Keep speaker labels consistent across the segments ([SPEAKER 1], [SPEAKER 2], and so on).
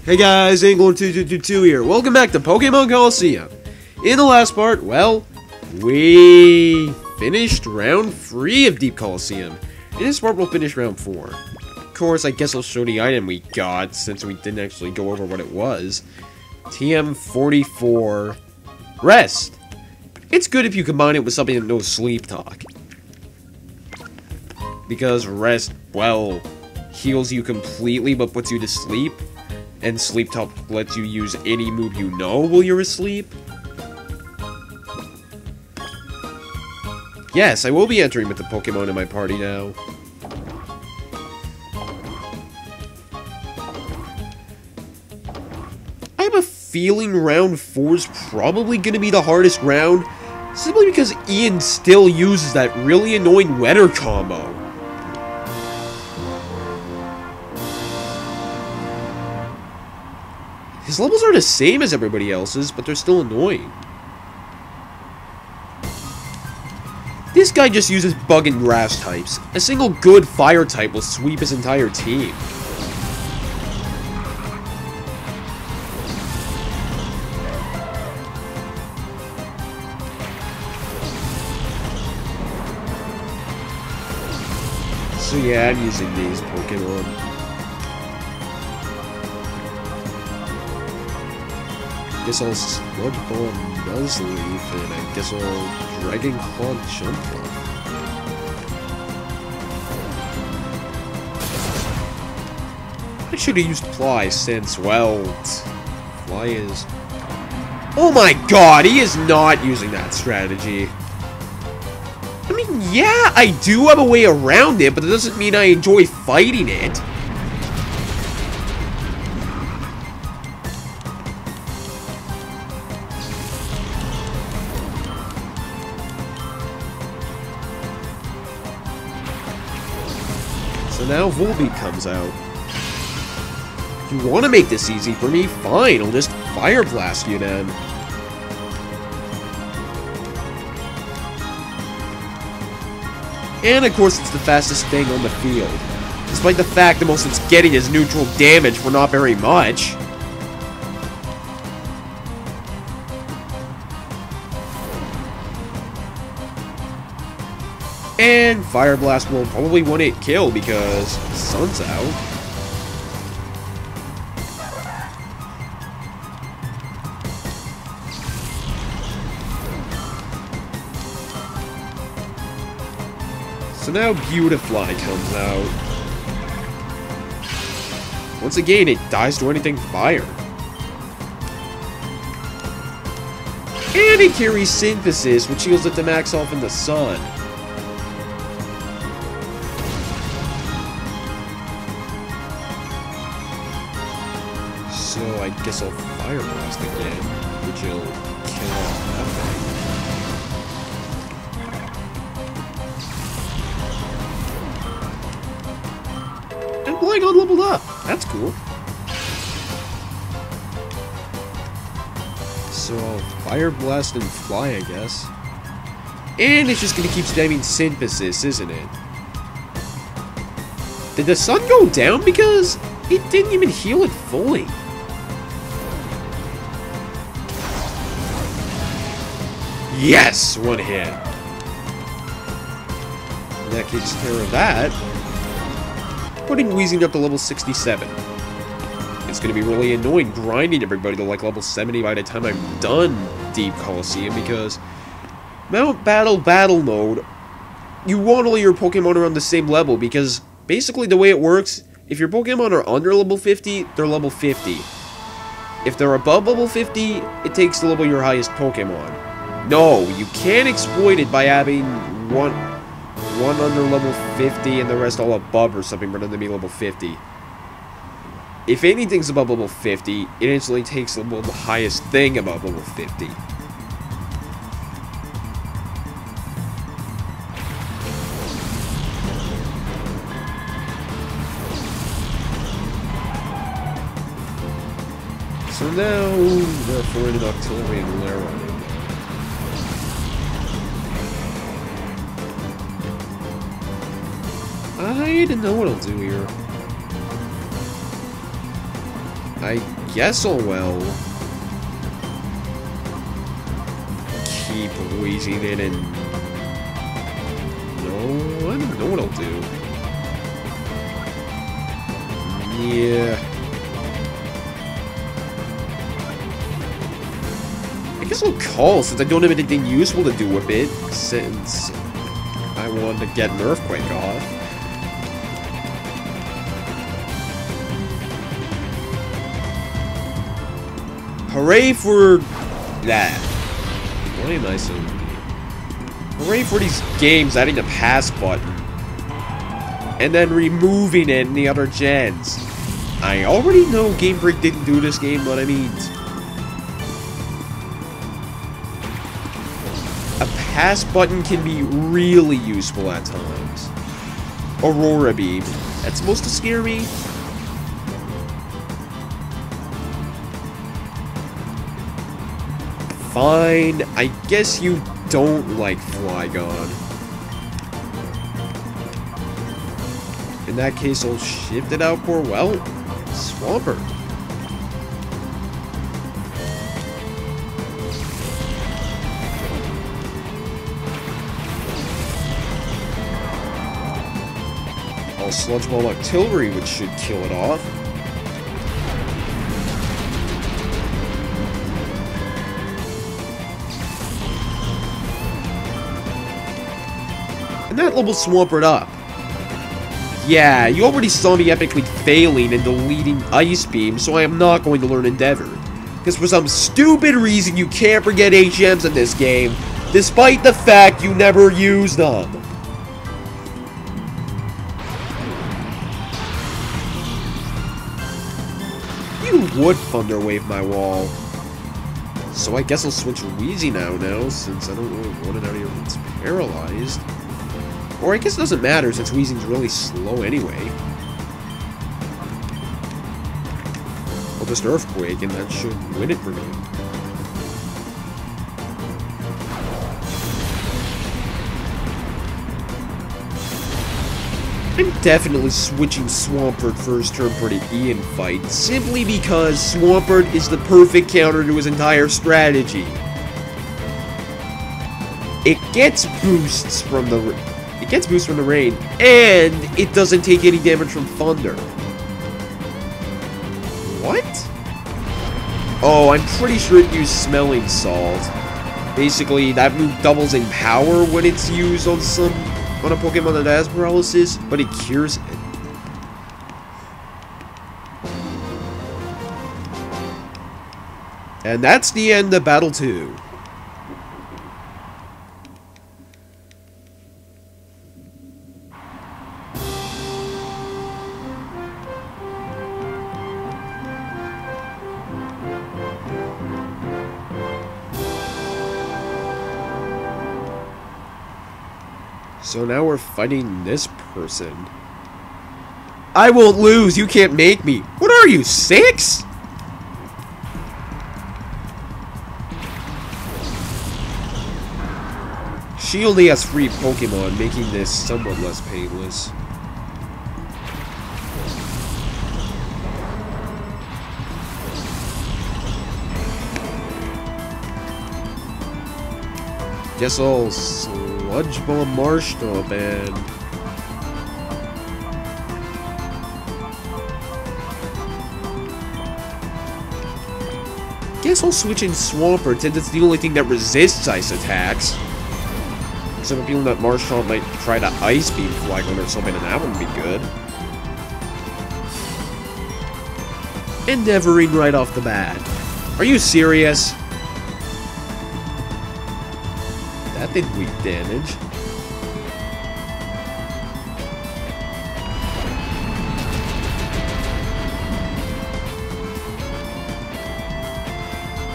[SPEAKER 1] Hey guys, Angler2222 here. Welcome back to Pokemon Coliseum. In the last part, well, we finished round 3 of Deep Coliseum. In this part, we'll finish round 4. Of course, I guess I'll show the item we got, since we didn't actually go over what it was. TM44 Rest. It's good if you combine it with something that knows Sleep Talk. Because Rest, well, heals you completely but puts you to sleep. And Sleep Talk lets you use any move you know while you're asleep. Yes, I will be entering with the Pokemon in my party now. I have a feeling round 4 is probably going to be the hardest round, simply because Ian still uses that really annoying weather combo. His levels are the same as everybody else's, but they're still annoying. This guy just uses bug and grass types. A single good fire type will sweep his entire team. So yeah, I'm using these Pokemon. Guess I'll Sludge Bomb Nuzleaf, and I guess I'll Dragon Claw Jump Ball. I should have used Fly since, well, Fly is... Oh my god, he is not using that strategy. I mean, yeah, I do have a way around it, but it doesn't mean I enjoy fighting it. So now Volbeat comes out. If you want to make this easy for me, fine, I'll just Fire Blast you then. And of course it's the fastest thing on the field. Despite the fact that most it's getting is neutral damage for not very much. And Fire Blast will probably 1-hit kill because the sun's out. So now Beautifly comes out. Once again, it dies to anything fire. And it carries Synthesis, which heals it to max off in the sun. So I guess I'll Fire Blast again, which will kill off nothing. And Flygon leveled up. That's cool. So I'll Fire Blast and Fly, I guess. And it's just gonna keep spamming Synthesis, isn't it? Did the sun go down? Because it didn't even heal it fully. Yes! 1 hit. And that takes care of that. Putting Weezing up to level 67. It's going to be really annoying grinding everybody to like level 70 by the time I'm done Deep Coliseum, because Mount Battle mode, you want all your Pokemon around the same level, because basically the way it works, if your Pokemon are under level 50, they're level 50. If they're above level 50, it takes to level your highest Pokemon. No, you can't exploit it by having one under level 50 and the rest all above or something rather than be level 50. If anything's above level 50, it instantly takes the highest thing above level 50. So now, therefore, an Octillery Lair. I don't know what I'll do here. I guess I'll, well, keep wheezing it and... No, I don't know what I'll do. Yeah. I guess I'll call, since I don't have anything useful to do with it, since I want to get an earthquake off. Hooray for that. Why am I so mean? Hooray for these games adding a pass button. And then removing it in the other gens. I already know Game Freak didn't do this game, but I mean... A pass button can be really useful at times. Aurora Beam. That's supposed to scare me? Fine. I guess you don't like Flygon. In that case, I'll shift it out for, well, Swampert. I'll Sludge Bomb Artillery, which should kill it off. And that level Swampert up. Yeah, you already saw me epically failing and deleting Ice Beam, so I am not going to learn Endeavor. Because for some stupid reason you can't forget HMs in this game, despite the fact you never use them. You would Thunder Wave my wall. So I guess I'll switch Wheezy now, since I don't really want it out here when it's paralyzed. Or I guess it doesn't matter, since Weezing's really slow anyway. I'll just Earthquake, and that should win it for me. I'm definitely switching Swampert first turn for the Ian fight, simply because Swampert is the perfect counter to his entire strategy. It gets boosts from the rain, and it doesn't take any damage from thunder. What? Oh, I'm pretty sure it used Smelling Salt. Basically, that move doubles in power when it's used on a Pokemon that has paralysis, but it cures it. And that's the end of Battle 2. So now we're fighting this person. I won't lose, you can't make me. What are you, 6? She only has 3 Pokemon, making this somewhat less painless. Guess I'll Sludge Bomb Marshtomp and... Guess I'll switch in Swampert, since it's the only thing that resists ice attacks. Because I'm feeling that Marshtomp might try to Ice Beam Flygon or something, and that wouldn't be good. Endeavoring right off the bat. Are you serious? That did weak damage.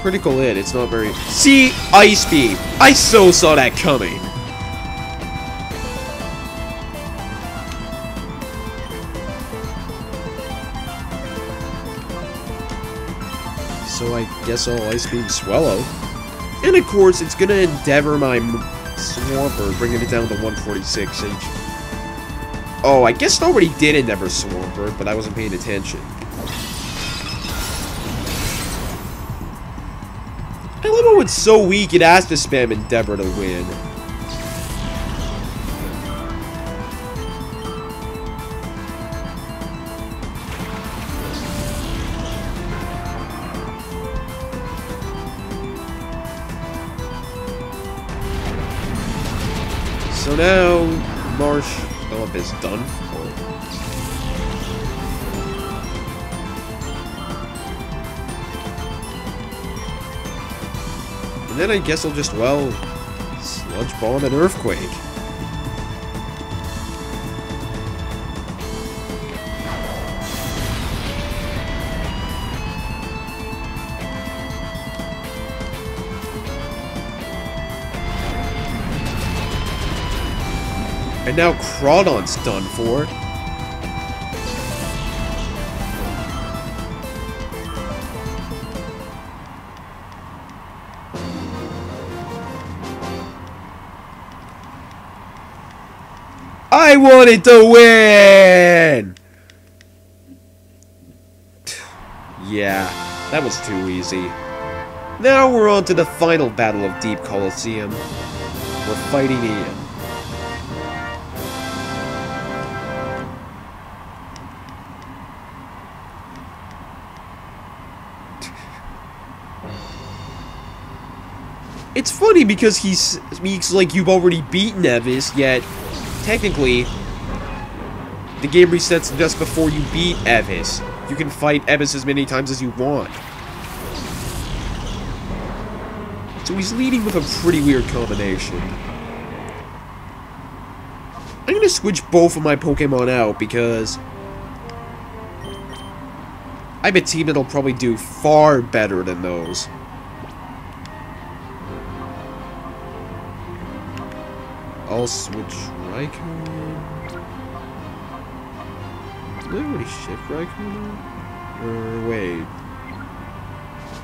[SPEAKER 1] Critical hit, it's not very... See? Ice Beam! I so saw that coming! So I guess I'll Ice Beam Swallow. And of course, it's gonna Endeavor my Swampert, bringing it down to 146 inch. Oh, I guess it already did Endeavor Swampert, but I wasn't paying attention. I love how it's so weak it has to spam Endeavor to win. So now, Marsh Phillip is done for. And then I guess I'll just, well, Sludge Bomb and Earthquake. And now Crawdon's done for. I wanted to win! Yeah, that was too easy. Now we're on to the final battle of Deep Coliseum. We're fighting Ian. It's funny because he speaks like you've already beaten Evis, yet technically the game resets just before you beat Evis. You can fight Evis as many times as you want. So he's leading with a pretty weird combination. I'm gonna switch both of my Pokemon out because I have a team that'll probably do far better than those. I'll switch Raikou. Did I already shift Raikou? Or wait.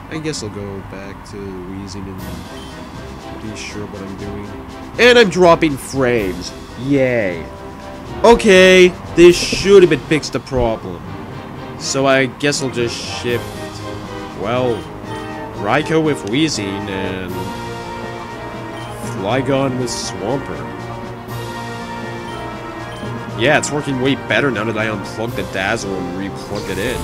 [SPEAKER 1] I guess I'll go back to Weezing and be sure what I'm doing. And I'm dropping frames. Yay. Okay, this should have been fixed the problem. So I guess I'll just shift, well, Raikou with Weezing and Flygon with Swampert. Yeah, it's working way better now that I unplugged the Dazzle and replugged it in.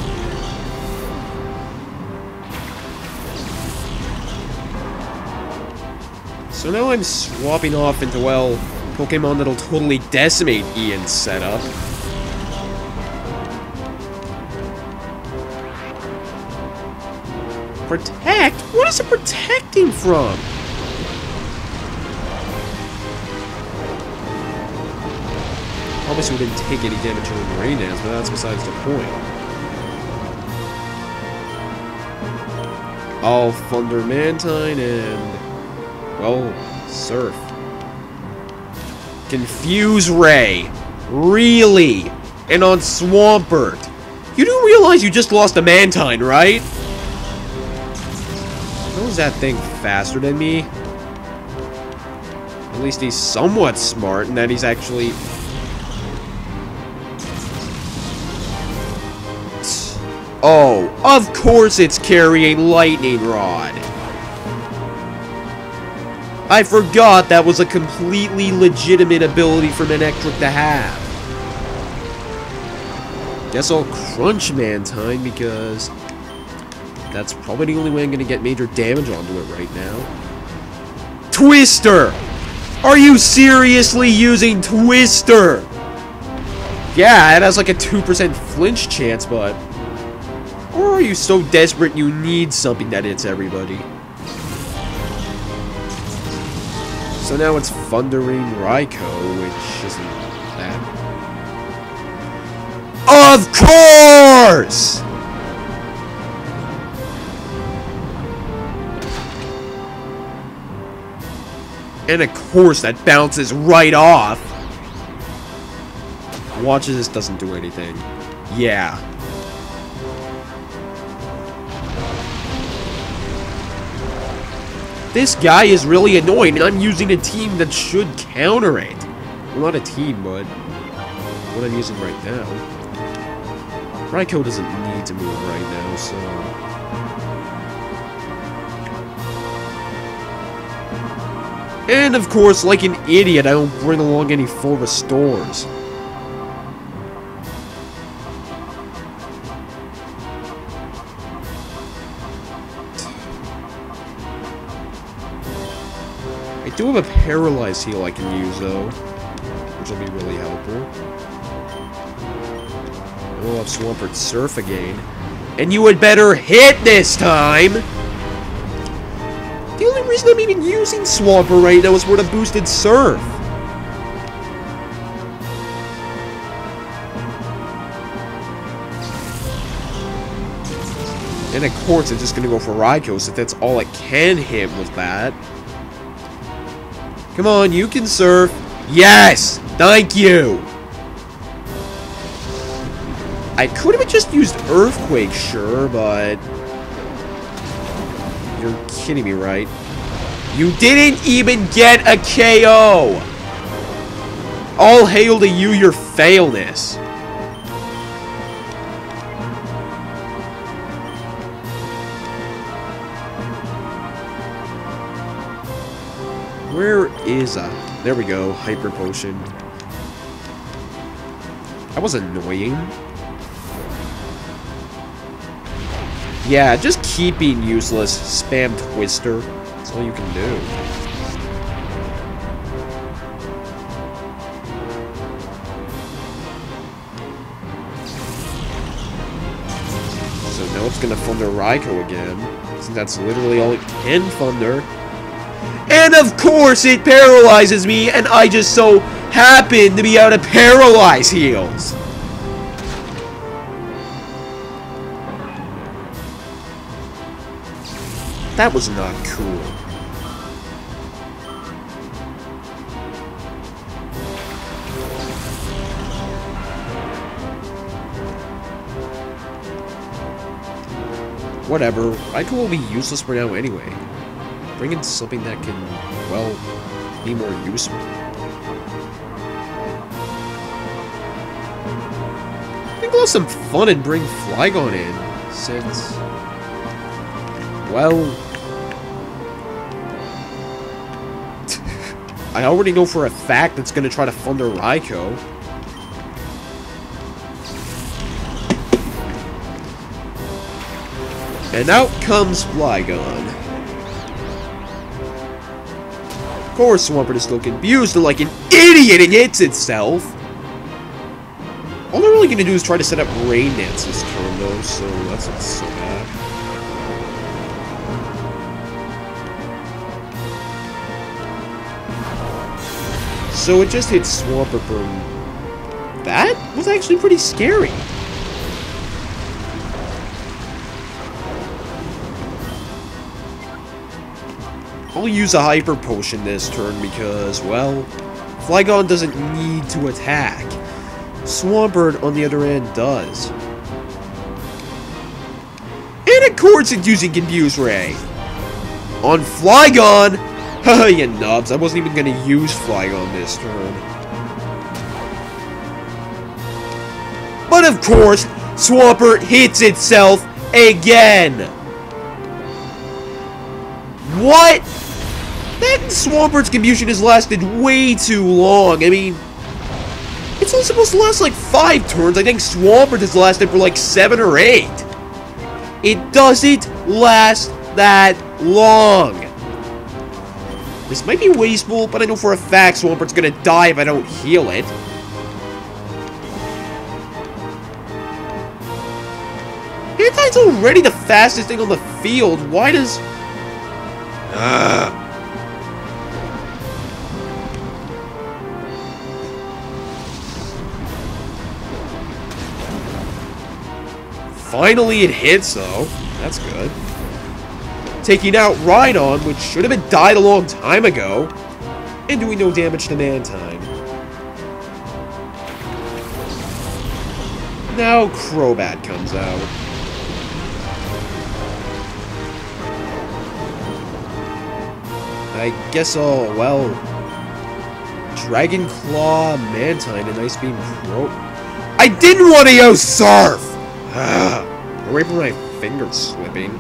[SPEAKER 1] So now I'm swapping off into, well, Pokemon that'll totally decimate Ian's setup. Protect? What is it protecting from? Obviously we didn't take any damage from Rain Dance, but that's besides the point. I'll Thunder Mantine and, well, Surf. Confuse Ray. Really? And on Swampert. You do realize you just lost a Mantine, right? How is that thing faster than me? At least he's somewhat smart in that he's actually... Oh, of course it's carrying Lightning Rod. I forgot that was a completely legitimate ability for Manectric to have. Guess I'll Crunch Mantine because that's probably the only way I'm going to get major damage onto it right now. Twister! Are you seriously using Twister? Yeah, it has like a 2% flinch chance, but... Or are you so desperate you need something that hits everybody? So now it's Thundering Raikou, which isn't that. Of course! And of course that bounces right off. Watch as this doesn't do anything. Yeah. This guy is really annoying, and I'm using a team that should counter it. Well, not a team, but what I'm using right now. Raikou doesn't need to move right now, so... And of course, like an idiot, I don't bring along any full restores. I do have a paralyzed heal I can use though, which will be really helpful. And we'll have Swampert Surf again. And you had better hit this time! The only reason I'm even using Swampert right now is for the boosted Surf. And of course, I'm just gonna go for Raikou, since that's all it can hit with that. Come on, you can surf. Yes! Thank you! I could have just used Earthquake, sure, but... You're kidding me, right? You didn't even get a KO! All hail to you, your failness. Where is there we go, Hyper Potion. That was annoying. Yeah, just keep being useless. Spam Twister. That's all you can do. So now it's gonna Thunder Raikou again. Since that's literally all it can Thunder. And of course it paralyzes me, and I just so happen to be out of Paralyze heals. That was not cool. Whatever, Raikou will be useless for now anyway. Bring in something that can, well, be more useful. I think we'll have some fun and bring Flygon in, since, well, I already know for a fact it's going to try to Thunder Raikou. And out comes Flygon. Of course, Swampert is still confused and like an idiot and hits itself. All they're really going to do is try to set up Rain Dance this turn, though, so that's not so bad. So it just hit Swampert from... That was actually pretty scary. I'll use a Hyper Potion this turn because, well, Flygon doesn't need to attack. Swampert, on the other hand, does. And of course it's using Confuse Ray. On Flygon! Haha, you nubs, I wasn't even gonna use Flygon this turn. But of course, Swampert hits itself again! What? That Swampert's confusion has lasted way too long. I mean, it's only supposed to last like 5 turns. I think Swampert has lasted for like 7 or 8. It doesn't last that long. This might be wasteful, but I know for a fact Swampert's gonna die if I don't heal it. Anti's already the fastest thing on the field. Why does... Finally it hits, though. That's good. Taking out Rhydon, which should have been died a long time ago, and doing no damage to Mantine. Now Crobat comes out. I guess I'll, well, Dragon Claw Mantine and Ice Beam Pro... I didn't want to use Surf! Away from my fingers slipping.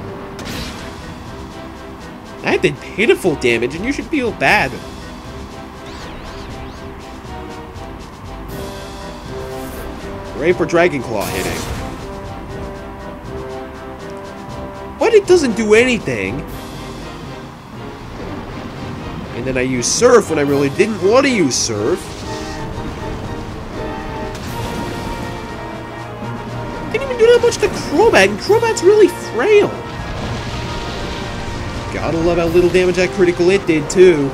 [SPEAKER 1] That did pitiful damage, and you should feel bad. Great for Dragon Claw hitting. But it doesn't do anything. And then I use Surf when I really didn't want to use Surf. Didn't even do that much to Crobat, and Crobat's really frail. Gotta love how little damage that critical it did, too.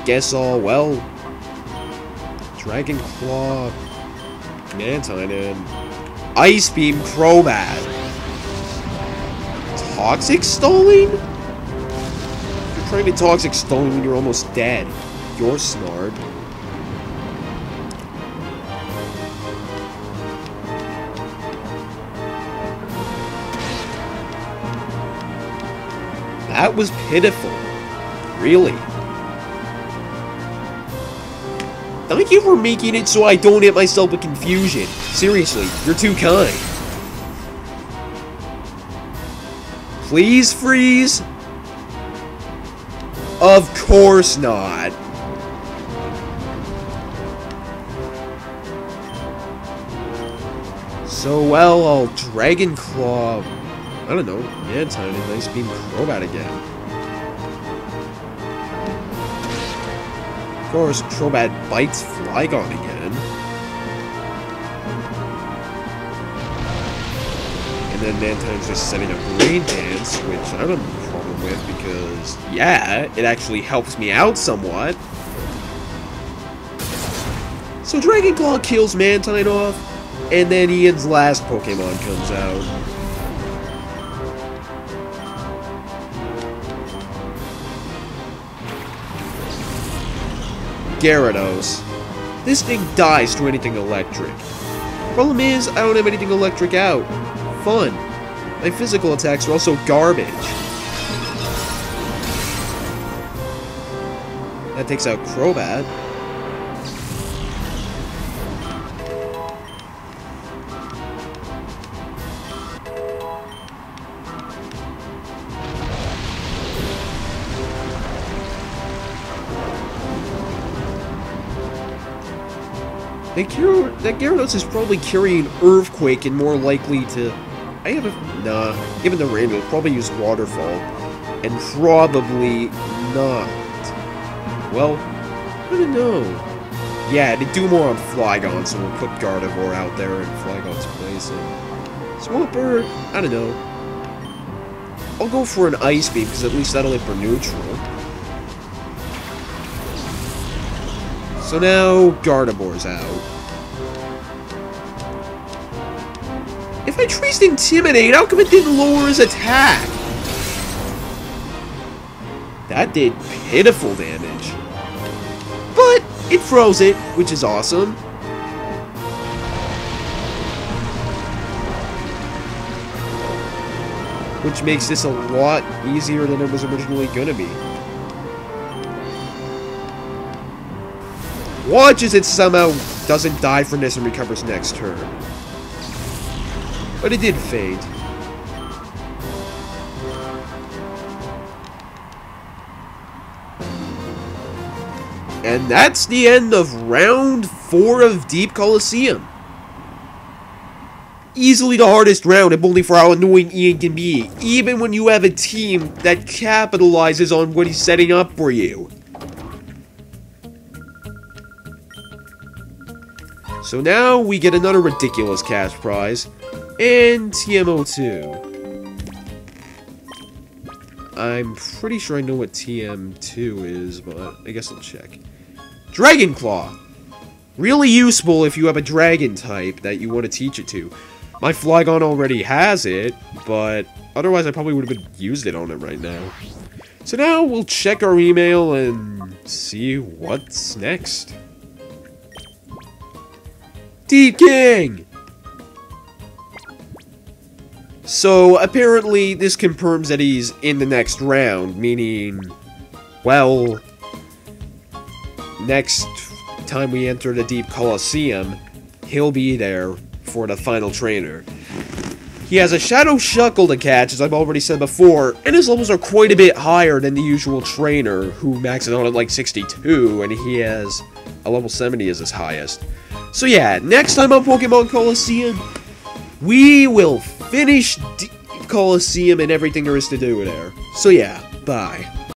[SPEAKER 1] Guess all well. Dragon Claw, Mantine, and Ice Beam Crobat. Toxic Stalling? You're trying to Toxic Stalling when you're almost dead. You're smart. That was pitiful. Really. Thank you for making it so I don't hit myself with confusion. Seriously, you're too kind. Please freeze? Of course not. So, well, I'll Dragon Claw, I don't know, Mantine and Ice Beam Crobat again. Of course, Crobat bites Flygon again. And then Mantine's just setting up Rain Dance, which I don't have a problem with because, yeah, it actually helps me out somewhat. So Dragon Claw kills Mantine off, and then Ian's last Pokemon comes out. Gyarados. This thing dies to anything electric. Problem is, I don't have anything electric out. Fun. My physical attacks are also garbage. That takes out Crobat. That Gyarados is probably carrying Earthquake and more likely to... Nah. Given the rain, it'll probably use Waterfall. And probably not. Well, I don't know. Yeah, they do more on Flygon, so we'll put Gardevoir out there in Flygon's place. And Swampert, I don't know. I'll go for an Ice Beam, because at least that'll hit for neutral. So now, Gardevoir's out. If I traced Intimidate, how come it didn't lower his attack? That did pitiful damage. But it froze it, which is awesome. Which makes this a lot easier than it was originally gonna be. Watch as it somehow doesn't die from this and recovers next turn. But it did fade. And that's the end of round 4 of Deep Coliseum. Easily the hardest round, if only for how annoying Ian can be, even when you have a team that capitalizes on what he's setting up for you. So now we get another ridiculous cash prize, and TMO2. I'm pretty sure I know what TM2 is, but I guess I'll check. Dragon Claw! Really useful if you have a dragon type that you want to teach it to. My Flygon already has it, but otherwise I probably would have used it on it right now. So now we'll check our email and see what's next. Deep King! So, apparently, this confirms that he's in the next round, meaning, well, next time we enter the Deep Colosseum, he'll be there for the final trainer. He has a Shadow Shuckle to catch, as I've already said before, and his levels are quite a bit higher than the usual trainer, who maxes out at like 62, and he has a level 70 is his highest. So yeah, next time on Pokemon Colosseum, we will finish Deep Colosseum and everything there is to do there. So yeah, bye.